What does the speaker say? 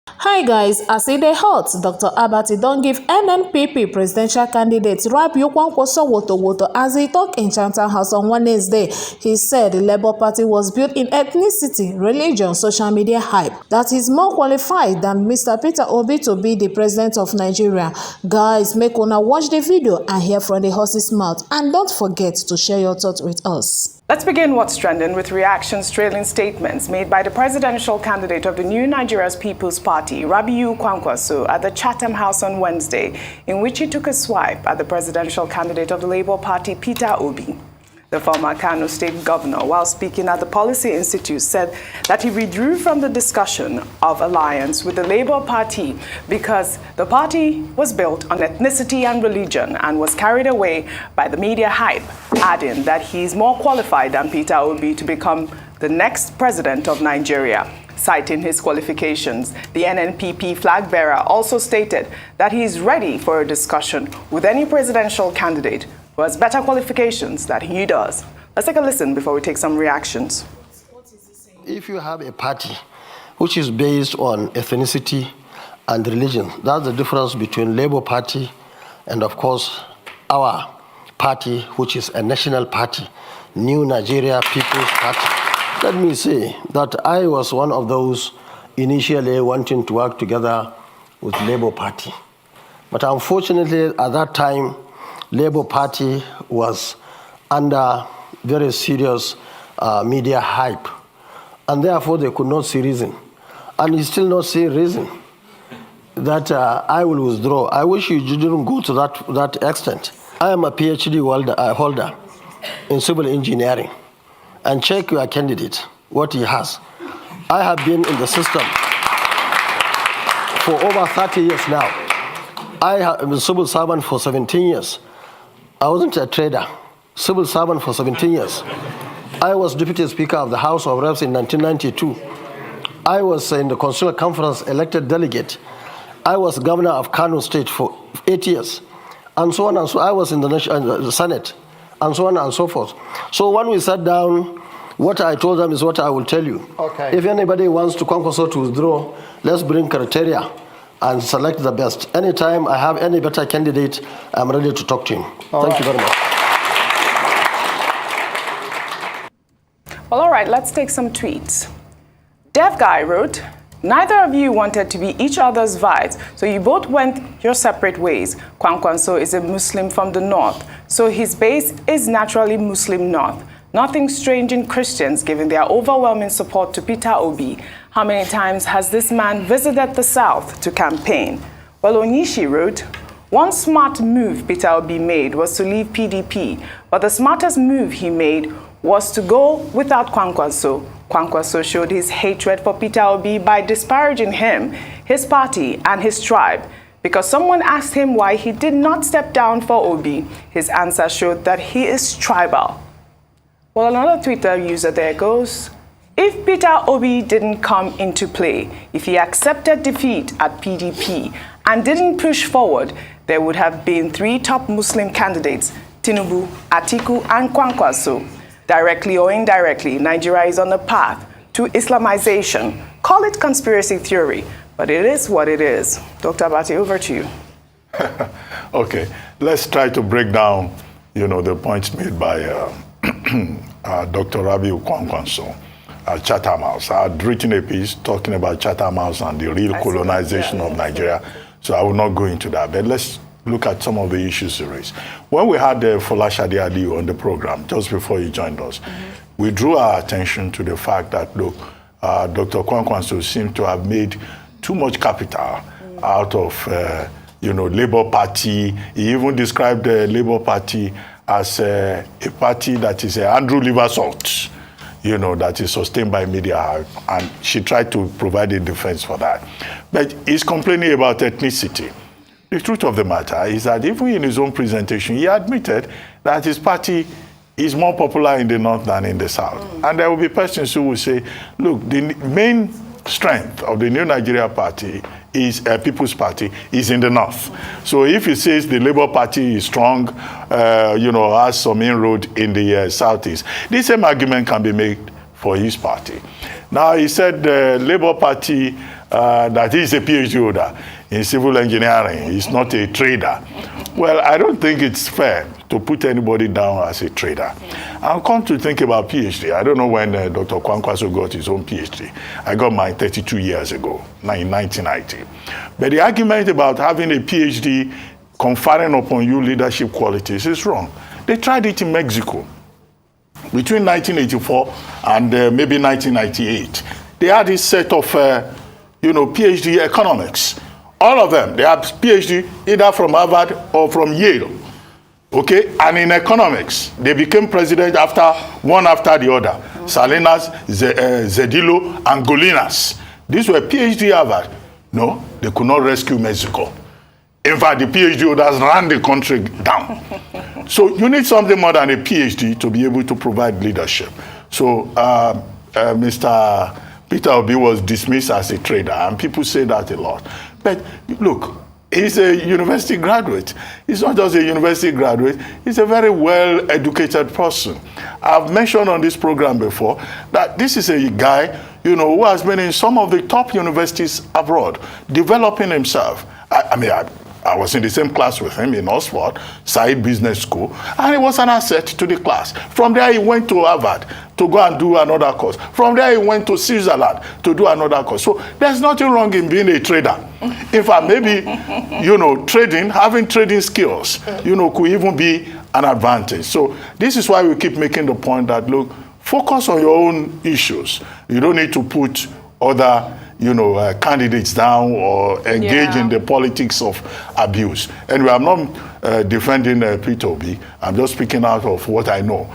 Hi guys, as e dey hot, Dr. Abati don give NNPP presidential candidate Rabiu Kwankwaso woto as he tok in Chatham House on Wednesday. He said the Labour Party was built in ethnicity, religion, social media hype, that is more qualified than Mr. Peter Obi to be the president of Nigeria. Guys, make una watch the video and hear from the horse's mouth, and don't forget to share your thoughts with us. Let's begin what's trending with reactions trailing statements made by the presidential candidate of the New Nigeria's People's Party, Rabiu Kwankwaso, at the Chatham House on Wednesday, in which he took a swipe at the presidential candidate of the Labour Party, Peter Obi. The former Kano State governor, while speaking at the Policy Institute, said that he withdrew from the discussion of alliance with the Labour Party because the party was built on ethnicity and religion and was carried away by the media hype, adding that he is more qualified than Peter Obi to become the next president of Nigeria. Citing his qualifications, the NNPP flag bearer also stated that he is ready for a discussion with any presidential candidate who has better qualifications than he does. Let's take a listen before we take some reactions. If you have a party which is based on ethnicity and religion, that's the difference between Labour Party and, of course, our party, which is a national party, New Nigeria People's Party. Let me say that I was one of those initially wanting to work together with Labour Party. But unfortunately, at that time, Labour Party was under very serious media hype, and therefore they could not see reason. And you still not see reason that I will withdraw. I wish you didn't go to that extent. I am a PhD holder in civil engineering, and check your candidate, what he has. I have been in the system for over 30 years now. I have been a civil servant for 17 years. I wasn't a trader, civil servant for 17 years. I was Deputy Speaker of the House of Reps in 1992. I was in the Constitutional Conference elected delegate. I was governor of Kano State for 8 years, and so on and so. I was in the Senate, and so on and so forth. So when we sat down, what I told them is what I will tell you. Okay. If anybody wants to Kwankwaso to withdraw, let's bring criteria and select the best. Anytime I have any better candidate, I'm ready to talk to him. Thank you very much. Well, all right, let's take some tweets. Dev Guy wrote, "Neither of you wanted to be each other's vibes, so you both went your separate ways. Kwankwaso is a Muslim from the north, so his base is naturally Muslim north. Nothing strange in Christians giving their overwhelming support to Peter Obi. How many times has this man visited the South to campaign?" Well, Onishi wrote, "One smart move Peter Obi made was to leave PDP, but the smartest move he made was to go without Kwankwaso. Kwankwaso showed his hatred for Peter Obi by disparaging him, his party, and his tribe. Because someone asked him why he did not step down for Obi, his answer showed that he is tribal." Well, another Twitter user there goes, "If Peter Obi didn't come into play, if he accepted defeat at PDP and didn't push forward, there would have been 3 top Muslim candidates, Tinubu, Atiku, and Kwankwaso. Directly or indirectly, Nigeria is on a path to Islamization. Call it conspiracy theory, but it is what it is." Dr. Abati, over to you. Okay, let's try to break down, the points made by Dr. Rabiu Kwankwaso at Chatham House. I had written a piece talking about Chatham House and the real colonization of Nigeria, so I will not go into that. But let's look at some of the issues he raised. When we had Folashade Aliyu on the program, just before he joined us, we drew our attention to the fact that, look, Dr. Kwankwaso seemed to have made too much capital out of, Labour Party. He even described the Labour Party as a party that is Andrew liver salt, that is sustained by media, and she tried to provide a defense for that. But he's complaining about ethnicity. The truth of the matter is that even in his own presentation, he admitted that his party is more popular in the north than in the south. And there will be persons who will say, look, the main strength of the New Nigeria Party is People's Party is in the north. So if he says the Labour Party is strong, has some inroad in the southeast, this same argument can be made for his party. Now, he said the Labour Party that he's a PhD holder in civil engineering. He's not a trader. Well, I don't think it's fair to put anybody down as a trader. I'll come to think about PhD. I don't know when Dr. Kwankwaso got his own PhD. I got mine 32 years ago, in 1990. But the argument about having a PhD conferring upon you leadership qualities is wrong. They tried it in Mexico between 1984 and maybe 1998. They had this set of, PhD economics. All of them, they have PhD either from Harvard or from Yale. Okay, and in economics, they became president one after the other. Salinas, Zedillo, and Golinas. These were PhD Harvard. No, they could not rescue Mexico. In fact, the PhD holders ran the country down. So you need something more than a PhD to be able to provide leadership. So Mr. Peter Obi was dismissed as a trader, and people say that a lot. But look, he's a university graduate. He's not just a university graduate, he's a very well-educated person. I've mentioned on this program before that this is a guy, who has been in some of the top universities abroad, developing himself. I was in the same class with him in Oxford, Said Business School, and he was an asset to the class. From there, he went to Harvard to go and do another course. From there, he went to Switzerland to do another course. So there's nothing wrong in being a trader. In fact, maybe, having trading skills, could even be an advantage. So this is why we keep making the point that, look, focus on your own issues. You don't need to put other candidates down or engage in the politics of abuse. Anyway, I'm not defending Peter Obi. I'm just speaking out of what I know.